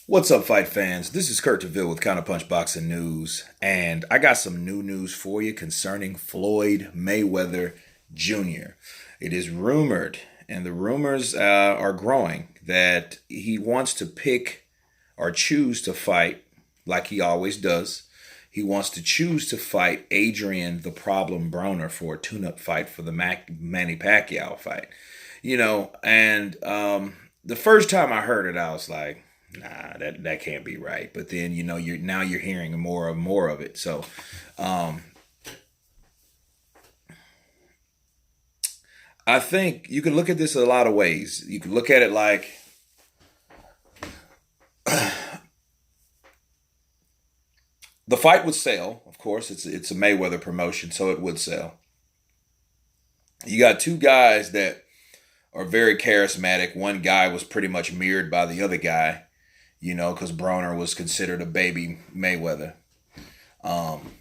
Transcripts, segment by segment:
What's up, fight fans? This is Kurt DeVille with Counterpunch Boxing News, and I got some new news for you concerning Floyd Mayweather Jr. It is rumored, and the rumors are growing, that he wants to pick or choose to fight like he always does. He wants to choose to fight Adrian the Problem Broner for a tune-up fight for the Manny Pacquiao fight. The first time I heard it, I was like, nah, that can't be right. But then you're hearing more of it. So I think you can look at this a lot of ways. You can look at it like the fight would sell. Of course, it's a Mayweather promotion, so it would sell. You got two guys that are very charismatic. One guy was pretty much mirrored by the other guy, because Broner was considered a baby Mayweather. Um,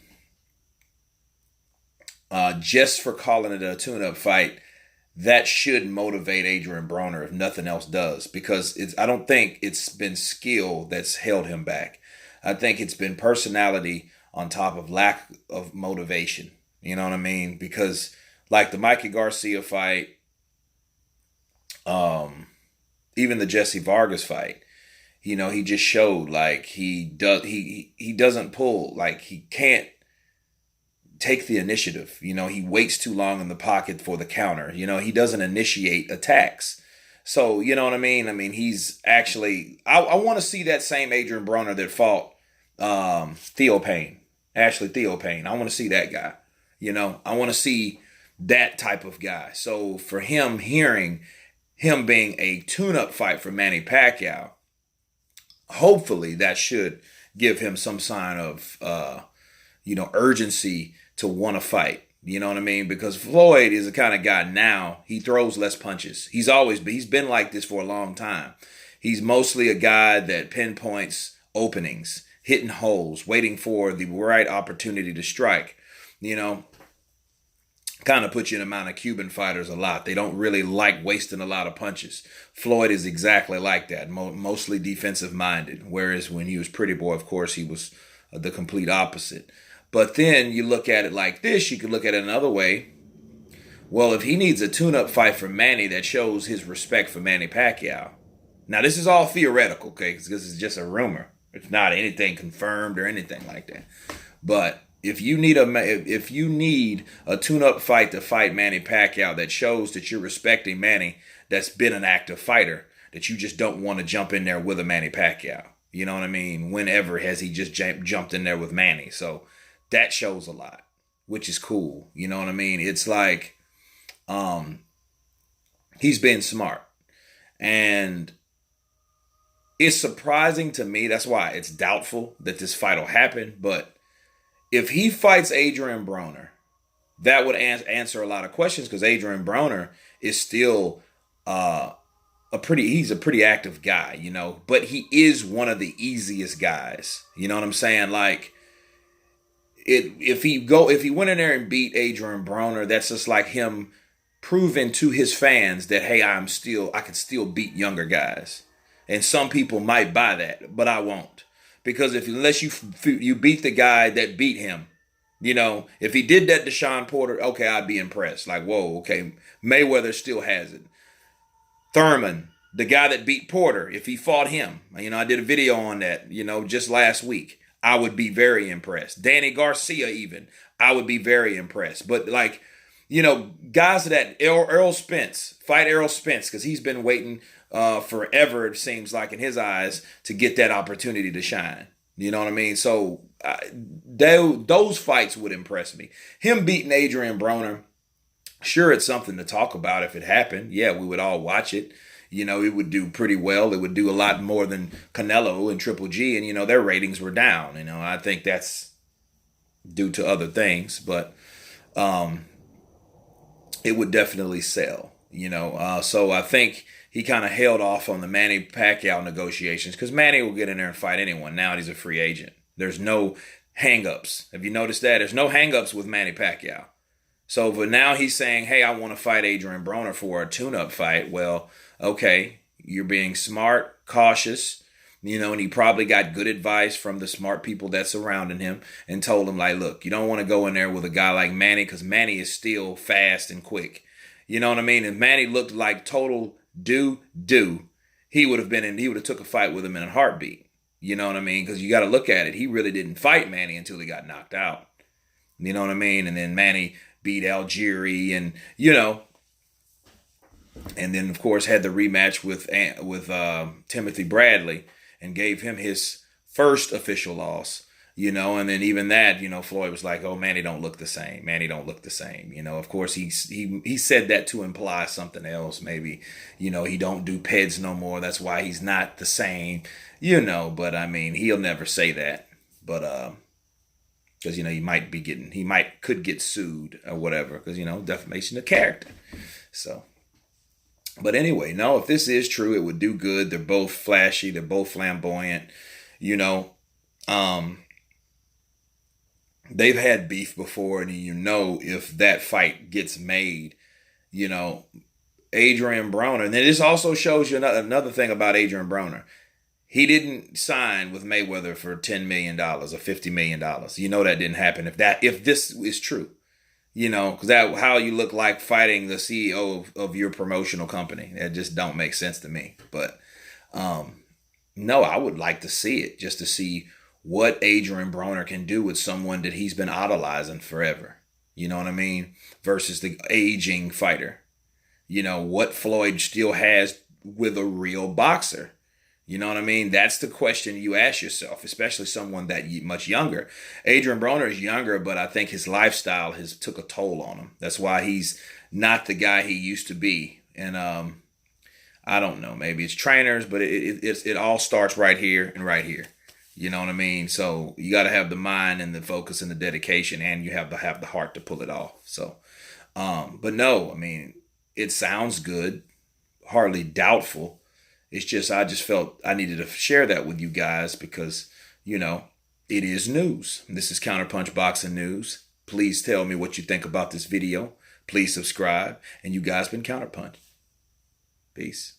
just for calling it a tune-up fight, that should motivate Adrian Broner if nothing else does, because I don't think it's been skill that's held him back. I think it's been personality on top of lack of motivation. You know what I mean? Because like the Mikey Garcia fight, um, even the Jesse Vargas fight, he just showed like he doesn't pull, like he can't take the initiative. He waits too long in the pocket for the counter. He doesn't initiate attacks. So, you know what I mean? He's actually, I want to see that same Adrian Broner that fought Theo Payne, Ashley Theo Payne. I want to see that guy. I want to see that type of guy. So for hearing him being a tune-up fight for Manny Pacquiao, hopefully that should give him some sign of, urgency to want to fight. You know what I mean? Because Floyd is the kind of guy now, he throws less punches. He's been like this for a long time. He's mostly a guy that pinpoints openings, hitting holes, waiting for the right opportunity to strike. Kind of puts you in the mind of Cuban fighters a lot. They don't really like wasting a lot of punches. Floyd is exactly like that, mostly defensive minded. Whereas when he was Pretty Boy, of course, he was the complete opposite. But then you look at it like this, you could look at it another way. Well, if he needs a tune-up fight for Manny that shows his respect for Manny Pacquiao. Now, this is all theoretical, okay? Because this is just a rumor. It's not anything confirmed or anything like that. But if you need a tune-up fight to fight Manny Pacquiao that shows that you're respecting Manny, that's been an active fighter, that you just don't want to jump in there with a Manny Pacquiao. You know what I mean? Whenever has he just jumped in there with Manny? So that shows a lot, which is cool. You know what I mean? It's like he's been smart. And it's surprising to me. That's why it's doubtful that this fight will happen. But if he fights Adrian Broner, that would answer a lot of questions, because Adrian Broner is still he's a pretty active guy, but he is one of the easiest guys. You know what I'm saying? Like if he went in there and beat Adrian Broner, that's just like him proving to his fans that, hey, I can still beat younger guys. And some people might buy that, but I won't. Because unless you beat the guy that beat him, if he did that to Sean Porter, okay, I'd be impressed. Like, whoa, okay, Mayweather still has it. Thurman, the guy that beat Porter, if he fought him, I did a video on that, just last week, I would be very impressed. Danny Garcia, even, I would be very impressed. But guys that Errol Spence, fight Errol Spence, because he's been waiting forever, it seems like, in his eyes, to get that opportunity to shine. You know what I mean? So those fights would impress me. Him beating Adrian Broner, sure, it's something to talk about if it happened. Yeah, we would all watch it. It would do pretty well. It would do a lot more than Canelo and Triple G, and, their ratings were down. I think that's due to other things, but it would definitely sell, So I think he kind of held off on the Manny Pacquiao negotiations, because Manny will get in there and fight anyone. Now he's a free agent. There's no hang-ups. Have you noticed that? There's no hang-ups with Manny Pacquiao. So, but now he's saying, hey, I want to fight Adrian Broner for a tune-up fight. Well, okay, you're being smart, cautious. And he probably got good advice from the smart people that surrounded him and told him, like, look, you don't want to go in there with a guy like Manny because Manny is still fast and quick. You know what I mean? If Manny looked like total do, he would have took a fight with him in a heartbeat. You know what I mean? Because you got to look at it. He really didn't fight Manny until he got knocked out. You know what I mean? And then Manny beat Algieri and, and then, of course, had the rematch with Timothy Bradley and gave him his first official loss, and then even that, Floyd was like, oh, Manny don't look the same. Manny don't look the same. Of course, he said that to imply something else. Maybe, he don't do PEDs no more. That's why he's not the same, but I mean, he'll never say that. But, because, he could get sued or whatever because, defamation of character. So. But anyway, no, if this is true, it would do good. They're both flashy. They're both flamboyant. They've had beef before, and if that fight gets made, Adrian Broner. And then this also shows you another thing about Adrian Broner. He didn't sign with Mayweather for $10 million or $50 million. That didn't happen if this is true. Because how you look like fighting the CEO of your promotional company. That just don't make sense to me. But no, I would like to see it just to see what Adrian Broner can do with someone that he's been idolizing forever. You know what I mean? Versus the aging fighter. What Floyd still has with a real boxer. You know what I mean? That's the question you ask yourself, especially someone that much younger. Adrian Broner is younger, but I think his lifestyle has took a toll on him. That's why he's not the guy he used to be. And I don't know, maybe it's trainers, but it all starts right here and right here. You know what I mean? So you got to have the mind and the focus and the dedication, and you have to have the heart to pull it off. So, but no, I mean, it sounds good, hardly doubtful. It's just, I just felt I needed to share that with you guys because, it is news. This is Counterpunch Boxing News. Please tell me what you think about this video. Please subscribe. And you guys been Counterpunch. Peace.